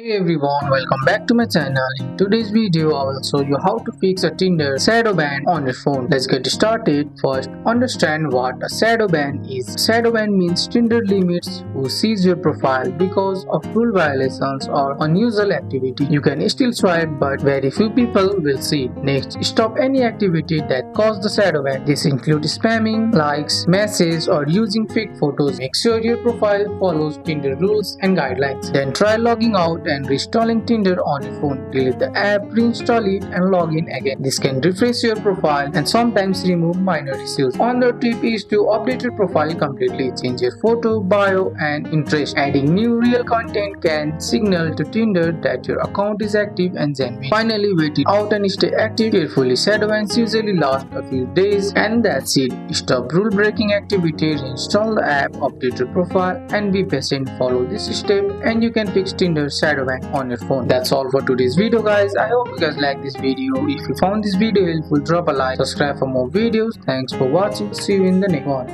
Hey everyone, welcome back to my channel. In today's video, I will show you how to fix a Tinder Shadowban on your phone. Let's get started. First, understand what a Shadowban is. Shadowban means Tinder limits who sees your profile because of rule violations or unusual activity. You can still swipe, but very few people will see it. Next, stop any activity that caused the Shadowban. This includes spamming, likes, messages, or using fake photos. Make sure your profile follows Tinder rules and guidelines. Then try logging out and reinstalling Tinder on your phone. Delete the app, reinstall it and log in again. This can refresh your profile and sometimes remove minor issues. Another tip is to update your profile completely. Change your photo, bio and interest. Adding new real content can signal to Tinder that your account is active and genuine. Finally, wait it out and stay active carefully. Shadowbans usually last a few days and that's it. Stop rule breaking activity, reinstall the app, update your profile and be patient. Follow this step and you can fix Tinder Shadowban on your phone. That's all for today's video guys. I hope you guys like this video. If you found this video helpful, drop a like, subscribe for more videos. Thanks for watching. See you in the next one.